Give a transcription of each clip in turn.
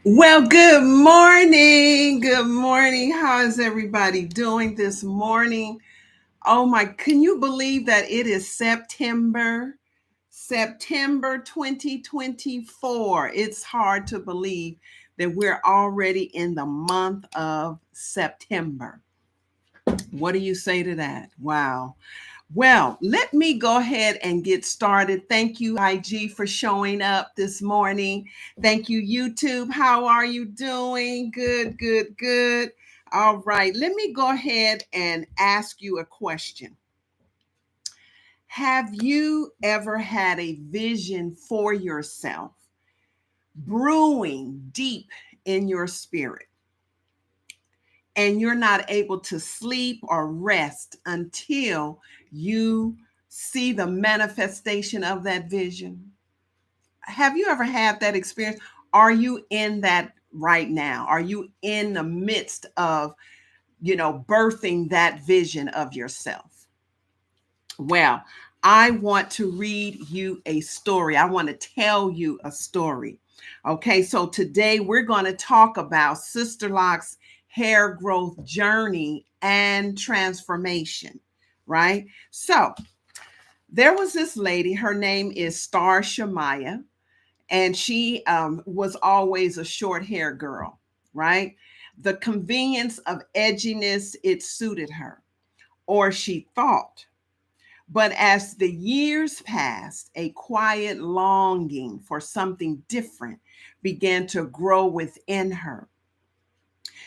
Well, good morning. Good morning. How is everybody doing this morning? Oh my, can you believe that it is September? September 2024. It's hard to believe that we're already in the month of September. What do you say to that? Wow. Well, let me go ahead and get started. Thank you, IG, for showing up this morning. Thank you, YouTube. How are you doing? Good, good, good. All right. Let me go ahead and ask you a question. Have you ever had a vision for yourself brewing deep in your spirit, and you're not able to sleep or rest until you see the manifestation of that vision? Have you ever had that experience? Are you in that right now? Are you in the midst of, birthing that vision of yourself? Well, I want to read you a story. I want to tell you a story. Okay, so today we're going to talk about Sisterlocks' hair growth journey and transformation, right? So there was this lady, her name is Star Shamaya, and she was always a short hair girl, right? The convenience of edginess, it suited her, or she thought. But as the years passed, a quiet longing for something different began to grow within her.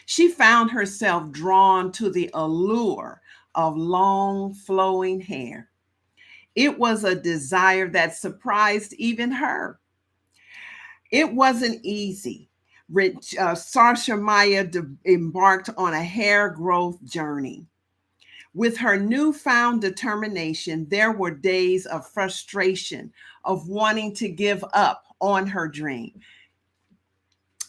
She found herself drawn to the allure of long flowing hair. It was a desire that surprised even her. It wasn't easy. Sasha Maya embarked on a hair growth journey. With her newfound determination, there were days of frustration, of wanting to give up on her dream.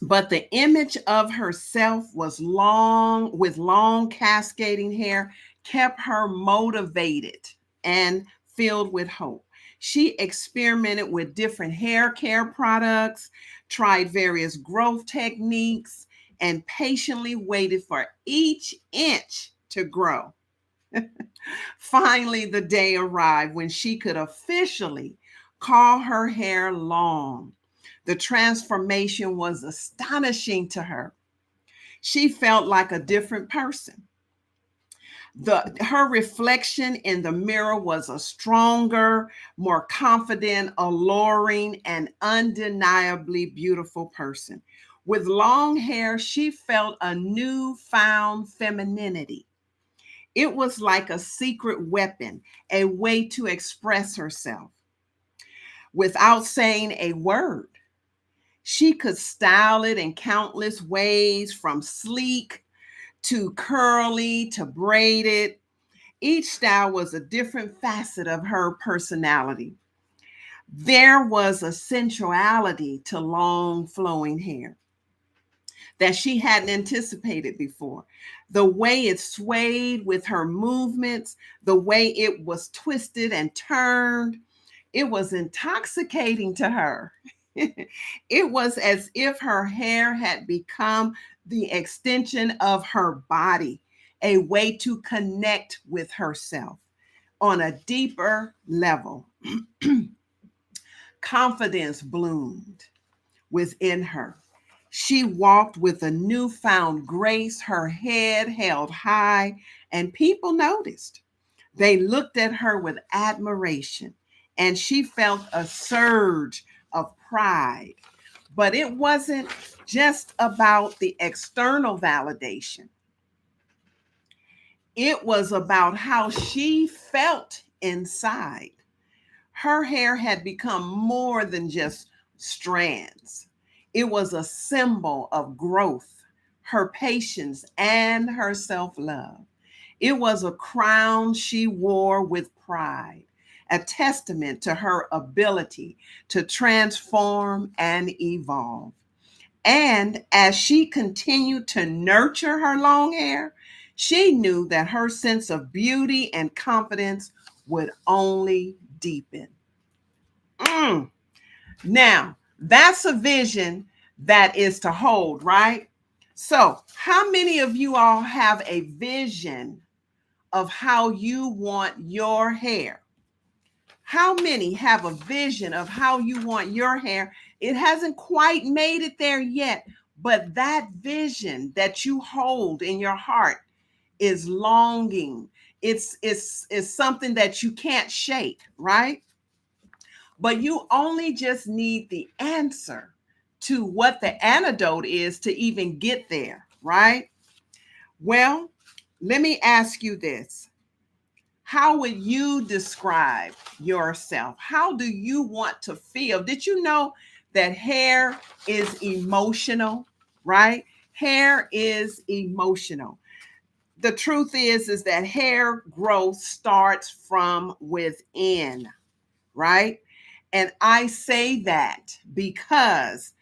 But the image of herself was long, with long cascading hair, kept her motivated and filled with hope. She experimented with different hair care products, tried various growth techniques, and patiently waited for each inch to grow. Finally, the day arrived when she could officially call her hair long. The transformation was astonishing to her. She felt like a different person. Her reflection in the mirror was a stronger, more confident, alluring, and undeniably beautiful person. With long hair, she felt a newfound femininity. It was like a secret weapon, a way to express herself without saying a word. She could style it in countless ways, from sleek to curly to braided. Each style was a different facet of her personality. There was a sensuality to long flowing hair that she hadn't anticipated before. The way it swayed with her movements, the way it was twisted and turned, it was intoxicating to her. It was as if her hair had become the extension of her body, a way to connect with herself on a deeper level. Confidence bloomed within her. She walked with a newfound grace, her head held high, and people noticed. They looked at her with admiration, and she felt a surge of pride. But it wasn't just about the external validation, it was about how she felt inside. Her hair had become more than just strands. It was a symbol of growth, her patience, and her self love. It was a crown she wore with pride, a testament to her ability to transform and evolve. And as she continued to nurture her long hair, she knew that her sense of beauty and confidence would only deepen. Mm. Now, that's a vision that is to hold, right? So, how many of you all have a vision of how you want your hair? How many have a vision of how you want your hair? It hasn't quite made it there yet, but that vision that you hold in your heart is longing. It's something that you can't shake, right? But you only just need the answer to what the antidote is to even get there, right? Well, let me ask you this. How would you describe yourself? How do you want to feel? Did you know that hair is emotional, right? Hair is emotional. The truth is that hair growth starts from within, right? And I say that because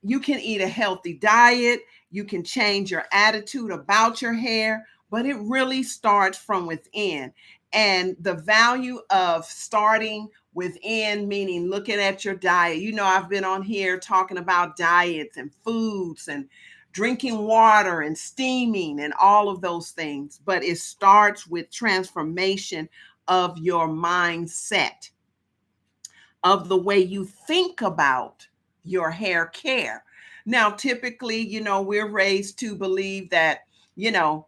you can eat a healthy diet, you can change your attitude about your hair, but it really starts from within. And the value of starting within, meaning looking at your diet. You know, I've been on here talking about diets and foods and drinking water and steaming and all of those things, but it starts with transformation of your mindset, of the way you think about your hair care. Now, typically, you know, we're raised to believe that, you know,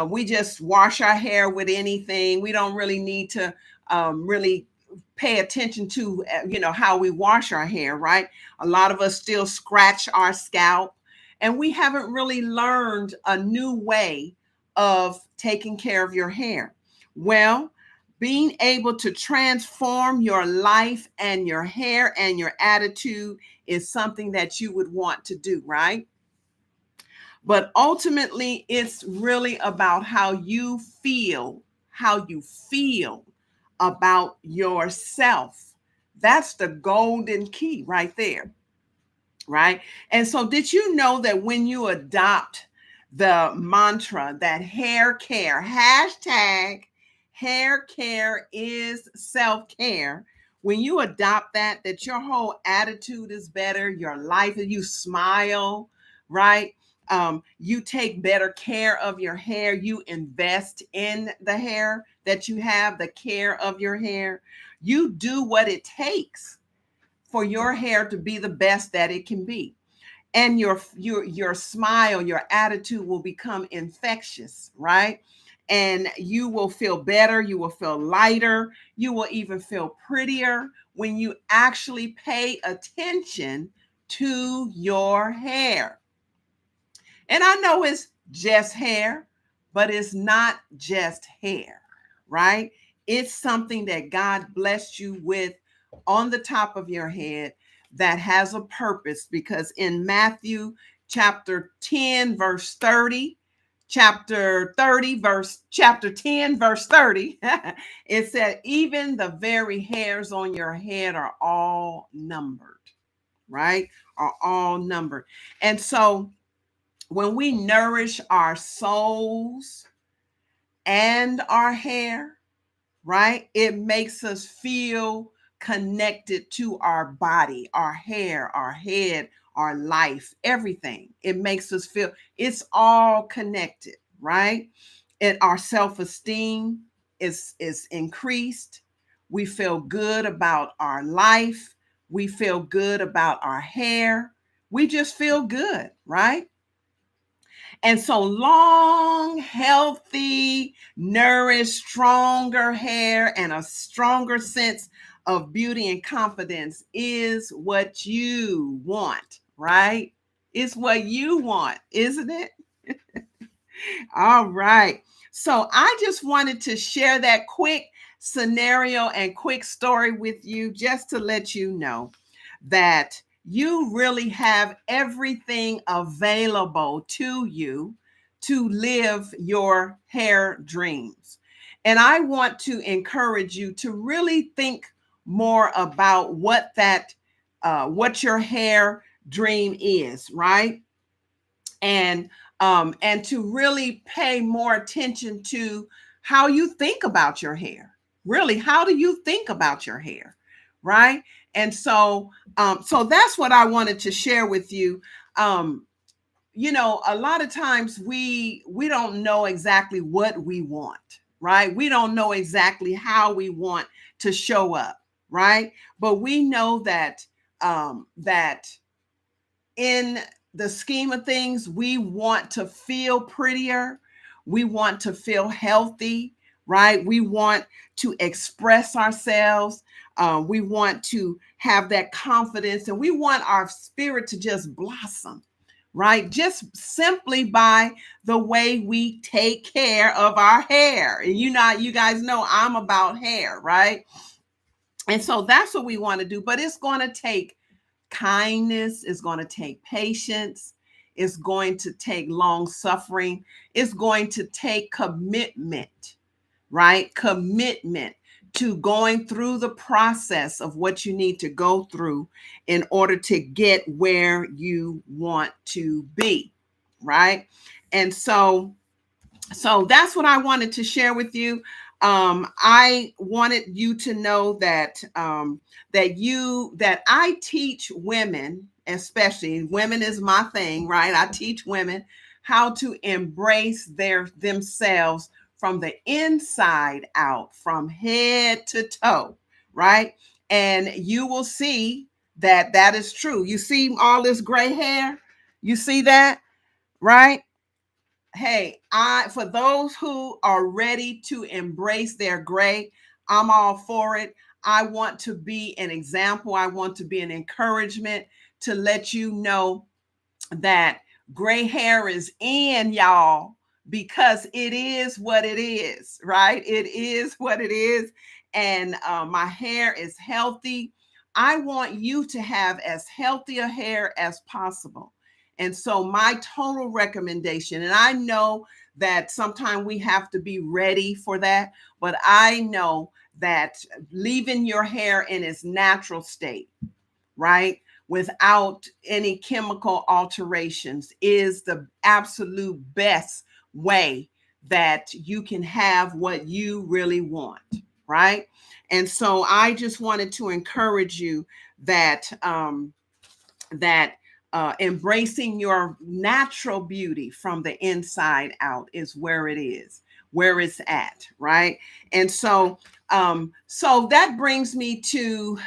we just wash our hair with anything. We don't really need to really pay attention to, you know, how we wash our hair, right? A lot of us still scratch our scalp, and we haven't really learned a new way of taking care of your hair. Well, being able to transform your life and your hair and your attitude is something that you would want to do, right? But ultimately, it's really about how you feel about yourself. That's the golden key right there, right? And so, did you know that when you adopt the mantra that hair care, hashtag hair care is self care, when you adopt that, that your whole attitude is better, your life, you smile, right? You take better care of your hair, you invest in the hair that you have, the care of your hair, you do what it takes for your hair to be the best that it can be. And your smile, your attitude will become infectious, right? And you will feel better, you will feel lighter, you will even feel prettier when you actually pay attention to your hair. And I know it's just hair, but it's not just hair, right? It's something that God blessed you with on the top of your head that has a purpose, because in Matthew chapter 10, verse 30, chapter 10, verse 30, it said, even the very hairs on your head are all numbered, right? Are all numbered. And so when we nourish our souls and our hair, right, it makes us feel connected to our body, our hair, our head, our life, everything. It makes us feel it's all connected, right? And our self-esteem is increased. We feel good about our life. We feel good about our hair. We just feel good, right? And so long, healthy, nourished, stronger hair and a stronger sense of beauty and confidence is what you want, right? It's what you want, isn't it? All right. So I just wanted to share that quick scenario and quick story with you just to let you know that you really have everything available to you to live your hair dreams. And I want to encourage you to really think more about what your hair dream is, right? And to really pay more attention to how you think about your hair. Really, how do you think about your hair, right? And so, so that's what I wanted to share with you. um, a lot of times we don't know exactly what we want, right? We don't know exactly how we want to show up, right? But we know that in the scheme of things, we want to feel prettier. We want to feel healthy, right? We want to express ourselves. We want to have that confidence, and we want our spirit to just blossom, right? Just simply by the way we take care of our hair. And you guys know I'm about hair, right? And so that's what we want to do. But it's going to take kindness, is going to take patience, it's going to take long suffering, it's going to take commitment, right? Commitment to going through the process of what you need to go through in order to get where you want to be, right? And so that's what I wanted to share with you. I wanted you to know that I teach women, especially women is my thing, right? I teach women how to embrace themselves from the inside out, from head to toe, right? And you will see that that is true. You see all this gray hair? You see that, right? Hey, I for those who are ready to embrace their gray, I'm all for it. I want to be an example. I want to be an encouragement to let you know that gray hair is in, y'all, because it is what it is, right? It is what it is. And my hair is healthy. I want you to have as healthy a hair as possible. And so, my total recommendation, and I know that sometimes we have to be ready for that, but I know that leaving your hair in its natural state, right, without any chemical alterations, is the absolute best way that you can have what you really want, right? And so I just wanted to encourage you that embracing your natural beauty from the inside out is where it is, where it's at, right? And so that brings me to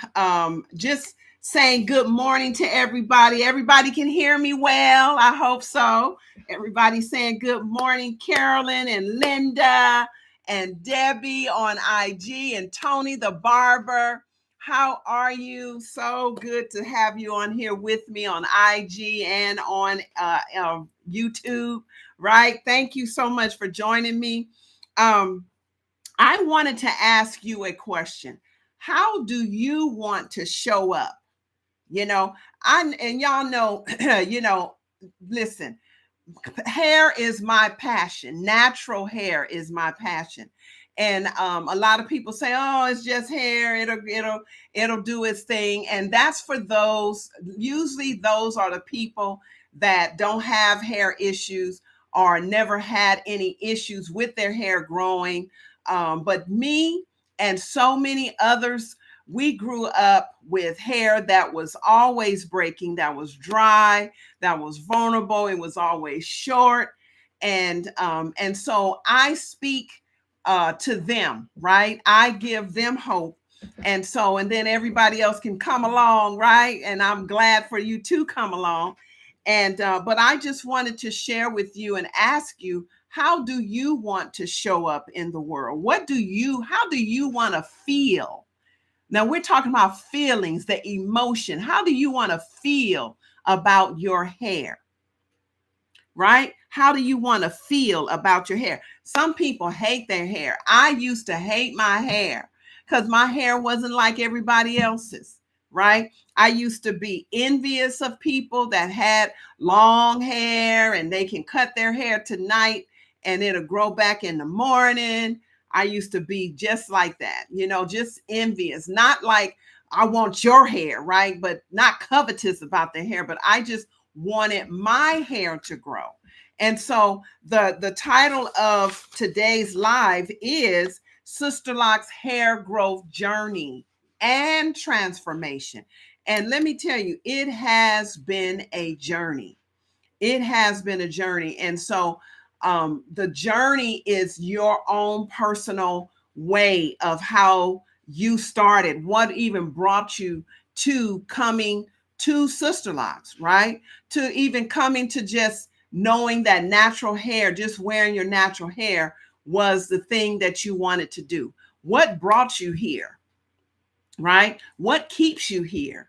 just saying good morning to everybody. Everybody can hear me well. I hope so. Everybody's saying good morning, Carolyn and Linda and Debbie on IG and Tony the barber. How are you? So good to have you on here with me on IG and on YouTube, right? Thank you so much for joining me. I wanted to ask you a question. How do you want to show up? You know, and y'all know, listen, hair is my passion. Natural hair is my passion. And a lot of people say, "Oh, it's just hair. It'll do its thing." And that's for those. Usually, those are the people that don't have hair issues or never had any issues with their hair growing. But me and so many others, we grew up with hair that was always breaking, that was dry, that was vulnerable. It was always short, and so I speak to them, right? I give them hope, and then everybody else can come along, right? And I'm glad for you to come along, and but I just wanted to share with you and ask you, how do you want to show up in the world? How do you want to feel? Now we're talking about feelings, the emotion. How do you want to feel about your hair? Right? How do you want to feel about your hair? Some people hate their hair. I used to hate my hair because my hair wasn't like everybody else's, right? I used to be envious of people that had long hair and they can cut their hair tonight and it'll grow back in the morning. I used to be just like that, just envious, not like I want your hair, right? But not covetous about their hair, but I just wanted my hair to grow. And so the title of today's live is Sisterlocks Hair Growth Journey and Transformation. And let me tell you, it has been a journey. It has been a journey. And so the journey is your own personal way of how you started, what even brought you to coming to Sisterlocks, right? To even coming to just knowing that natural hair, just wearing your natural hair was the thing that you wanted to do. What brought you here, right? What keeps you here?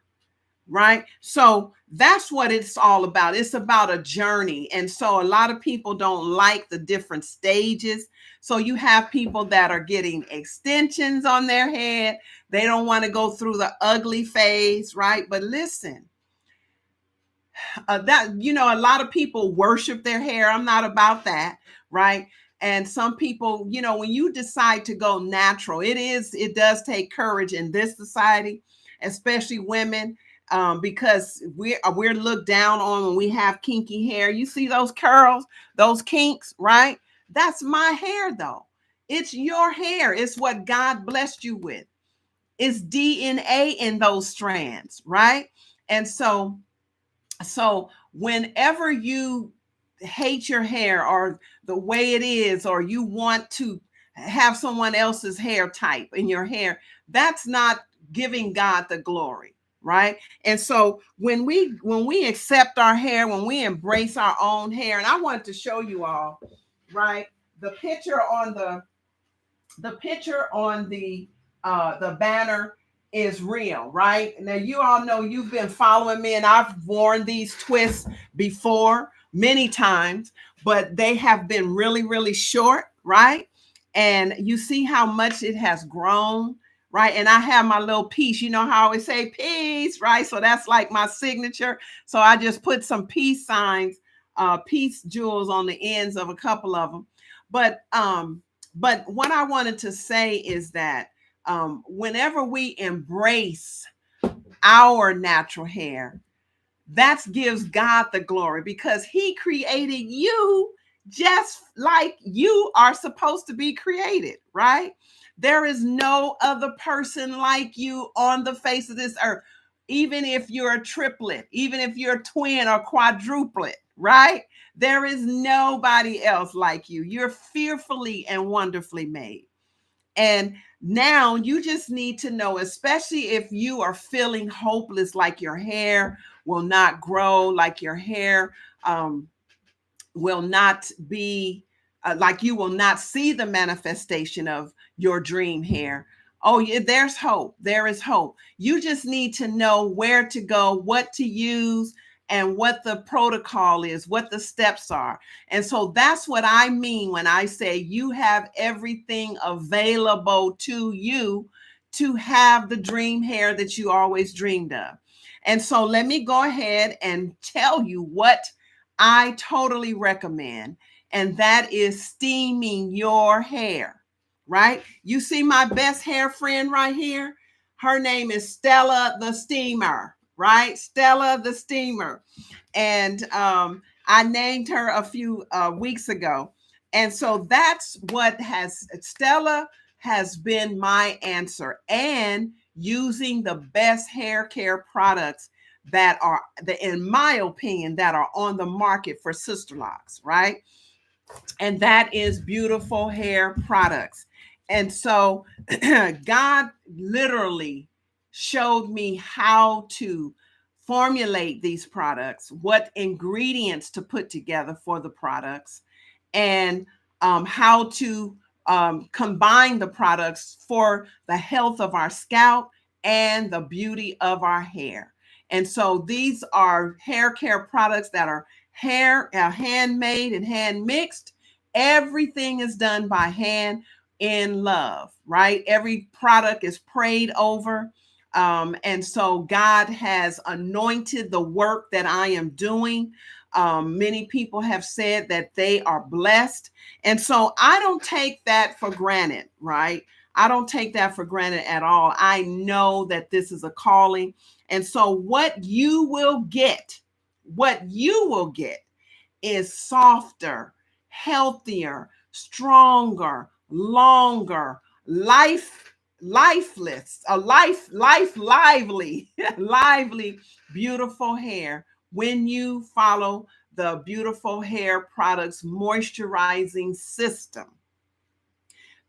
Right? So that's what it's all about. It's about a journey. And so a lot of people don't like the different stages. So you have people that are getting extensions on their head. They don't want to go through the ugly phase, right? But listen, a lot of people worship their hair. I'm not about that, right? And some people, when you decide to go natural, it does take courage in this society, especially women, because we're looked down on when we have kinky hair. You see those curls, those kinks, right? That's my hair, though. It's your hair. It's what God blessed you with. It's DNA in those strands, right? And so whenever you hate your hair or the way it is, or you want to have someone else's hair type in your hair, that's not giving God the glory, right? And so when we accept our hair, when we embrace our own hair, and I wanted to show you all, right? The picture on the banner is real, right? Now you all know, you've been following me, and I've worn these twists before many times, but they have been really, really short, right? And you see how much it has grown, right? And I have my little piece. You know how I always say peace, right? So that's like my signature. So I just put some peace signs, peace jewels on the ends of a couple of them. But what I wanted to say is that whenever we embrace our natural hair, that gives God the glory, because He created you just like you are supposed to be created, right? There is no other person like you on the face of this earth, even if you're a triplet, even if you're a twin or quadruplet, right? There is nobody else like you. You're fearfully and wonderfully made. And now you just need to know, especially if you are feeling hopeless, like your hair will not grow, like your hair will not be, like you will not see the manifestation of your dream hair. Oh, yeah, there's hope. There is hope. You just need to know where to go, what to use, and what the protocol is, what the steps are. And so that's what I mean when I say you have everything available to you to have the dream hair that you always dreamed of. And so let me go ahead and tell you what I totally recommend, and that is steaming your hair, right? You see my best hair friend right here? Her name is Stella the Steamer, right? Stella the Steamer. And I named her a few weeks ago. And so that's what Stella has been my answer, and using the best hair care products that are, in my opinion, that are on the market for Sisterlocks, right? And that is beautiful hair products. And so God literally showed me how to formulate these products, what ingredients to put together for the products, and how to combine the products for the health of our scalp and the beauty of our hair. And so these are hair care products that are handmade and hand mixed. Everything is done by hand in love, right? Every product is prayed over. And so God has anointed the work that I am doing. Many people have said that they are blessed. And so I don't take that for granted, right? I don't take that for granted at all. I know that this is a calling. And so what you will get is softer, healthier, stronger, longer, lifeless, a lively, lively, beautiful hair when you follow the Beautiful Hair Products moisturizing system.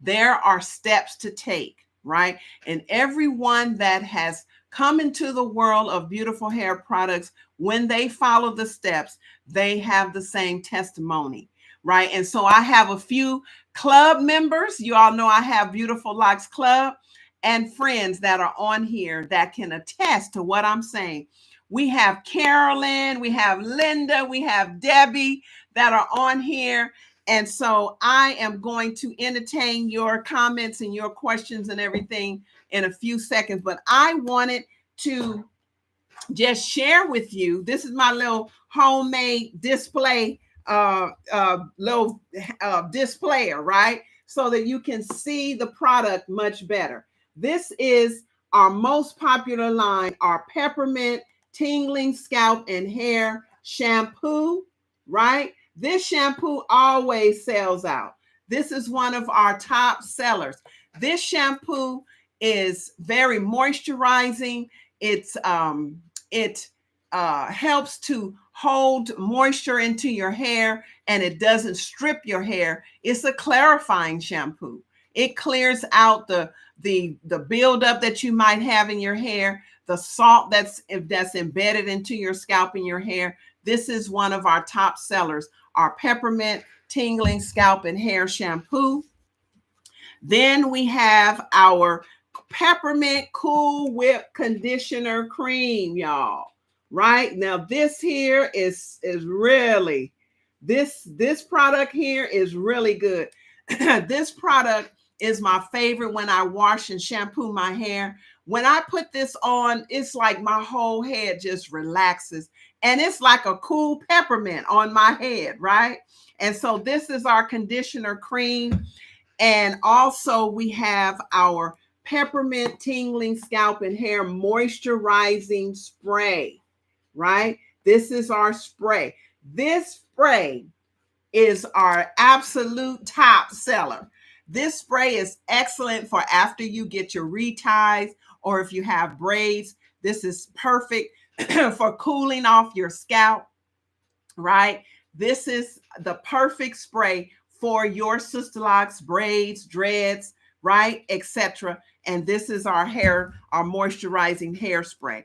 There are steps to take, right? And everyone that has come into the world of Beautiful Hair Products, when they follow the steps, they have the same testimony, right? And so I have a few club members. You all know I have Beautiful Locks Club and friends that are on here that can attest to what I'm saying. We have Carolyn, we have Linda, we have Debbie that are on here. And so I am going to entertain your comments and your questions and everything in a few seconds. But I wanted to just share with you. This is my little homemade display, little displayer, right? So that you can see the product much better. This is our most popular line, our peppermint tingling scalp and hair shampoo, right? This shampoo always sells out. This is one of our top sellers. This shampoo is very moisturizing. It helps to hold moisture into your hair, and it doesn't strip your hair. It's a clarifying shampoo. It clears out the buildup that you might have in your hair, the salt that's embedded into your scalp and your hair. This is one of our top sellers, our peppermint tingling scalp and hair shampoo. Then we have our peppermint cool whip conditioner cream, y'all. Right now, this here is really this product here is really good. This product is my favorite when I wash and shampoo my hair. When I put this on, it's like my whole head just relaxes, and it's like a cool peppermint on my head, right? And so this is our conditioner cream. And also we have our peppermint tingling scalp and hair moisturizing spray, right? This is our spray. This spray is our absolute top seller. This spray is excellent for after you get your reties or if you have braids. This is perfect for cooling off your scalp, right? This is the perfect spray for your Sisterlocks, braids, dreads, right, etc. And this is our moisturizing hairspray.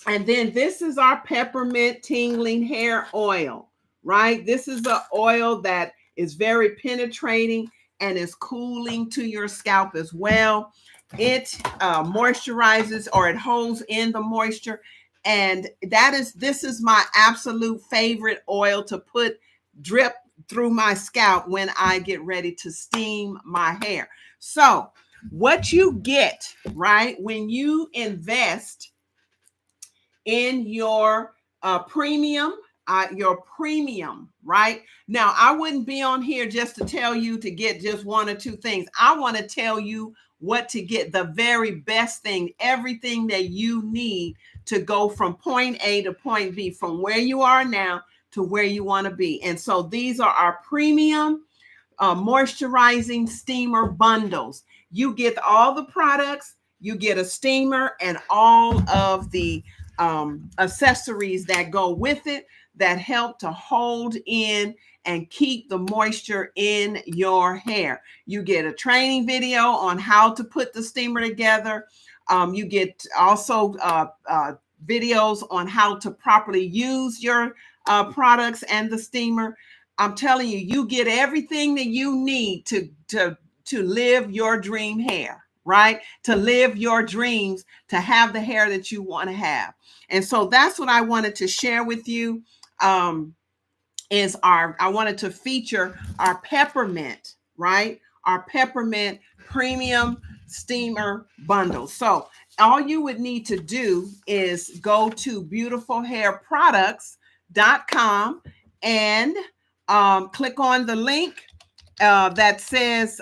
And then this is our peppermint tingling hair oil, right? This is an oil that is very penetrating and is cooling to your scalp as well. It moisturizes, or it holds in the moisture. And this is my absolute favorite oil to put drip through my scalp when I get ready to steam my hair. So what you get, right, when you invest in your premium, right? Now, I wouldn't be on here just to tell you to get just one or two things. I want to tell you what to get, the very best thing, everything that you need to go from point A to point B, from where you are now to where you want to be. And so these are our premium moisturizing steamer bundles. You get all the products, you get a steamer and all of the accessories that go with it that help to hold in and keep the moisture in your hair. You get a training video on how to put the steamer together. You get also videos on how to properly use your products and the steamer. I'm telling you, you get everything that you need to live your dream hair, right? To live your dreams, to have the hair that you want to have. And so that's what I wanted to share with you. I wanted to feature our peppermint, right? Our peppermint premium steamer bundle. So all you would need to do is go to beautifulhairproducts.com and click on the link that says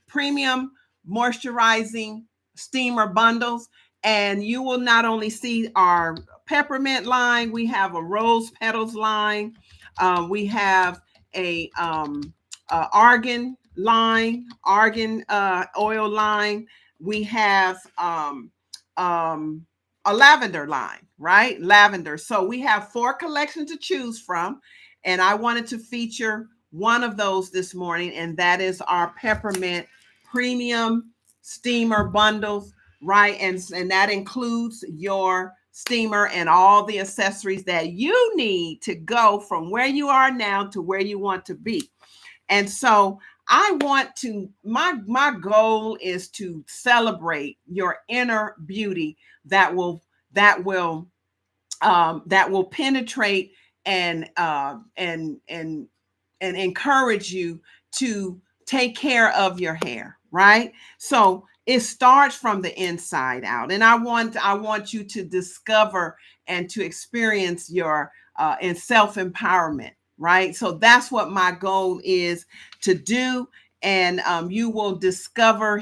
premium moisturizing steamer bundles. And you will not only see our peppermint line, we have a rose petals line. We have a argan line, argan oil line. we have a lavender line, right? Lavender. So we have 4 collections to choose from, and I wanted to feature one of those this morning, and that is our peppermint premium steamer bundles, right? And that includes your steamer and all the accessories that you need to go from where you are now to where you want to be. And so I want to, my goal is to celebrate your inner beauty that will that will that will penetrate and and encourage you to take care of your hair, right? So it starts from the inside out, and I want you to discover and to experience your in self-empowerment, right? So that's what my goal is to do, and you will discover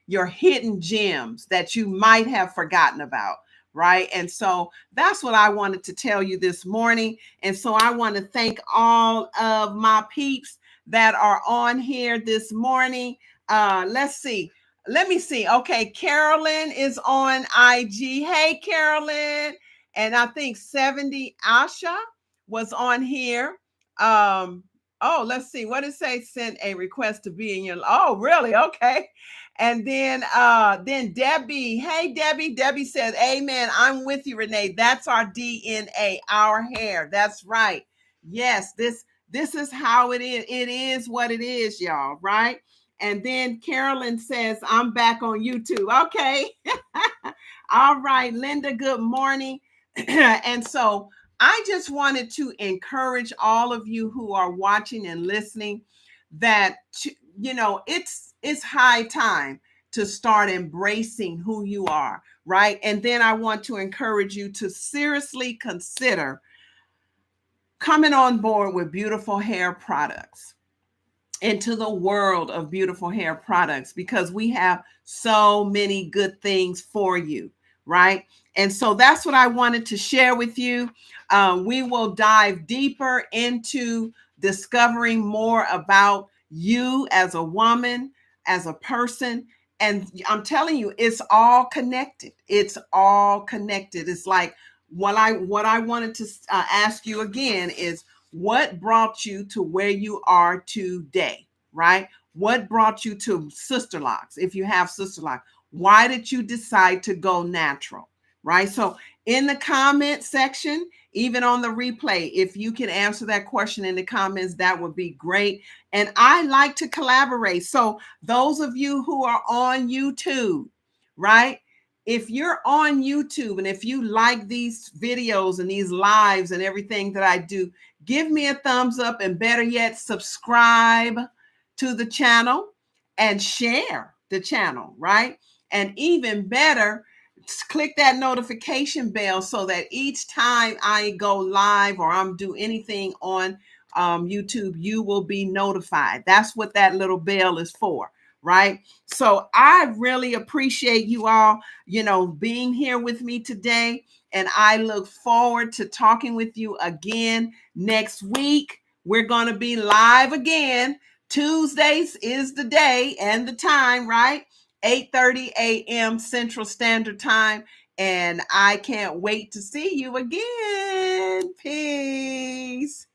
your hidden gems that you might have forgotten about, right? And so that's what I wanted to tell you this morning. And so I want to thank all of my peeps that are on here this morning. Let's see. Let me see. Okay, Carolyn is on IG. Hey, Carolyn. And I think 70 Asha was on here. Oh, let's see. What did it say? Send a request to be in your. Oh, really? Okay. And then Debbie, hey Debbie, Debbie says, "Amen. I'm with you, Rene. That's our DNA, our hair. That's right. Yes, this is how it is. It is what it is, y'all. Right." And then Carolyn says, "I'm back on YouTube." Okay. All right, Linda. Good morning. And so I just wanted to encourage all of you who are watching and listening that it's high time to start embracing who you are, right? And then I want to encourage you to seriously consider coming on board with beautiful hair products, into the world of beautiful hair products, because we have so many good things for you, right? And so that's what I wanted to share with you. We will dive deeper into discovering more about you as a woman, as a person. And I'm telling you, it's all connected. It's all connected. It's like what I wanted to ask you again is, what brought you to where you are today, right? What brought you to Sisterlocks? If you have Sisterlocks, why did you decide to go natural, right? So in the comment section, even on the replay, if you can answer that question in the comments, that would be great. And I like to collaborate. So those of you who are on YouTube, right? If you're on YouTube and if you like these videos and these lives and everything that I do, give me a thumbs up, and better yet, subscribe to the channel and share the channel, right? And even better, click that notification bell so that each time I go live or I'm do anything on YouTube, you will be notified. That's what that little bell is for, right? So I really appreciate you all, being here with me today. And I look forward to talking with you again next week. We're going to be live again. Tuesdays is the day and the time, right? 8:30 a.m. Central Standard Time. And I can't wait to see you again. Peace.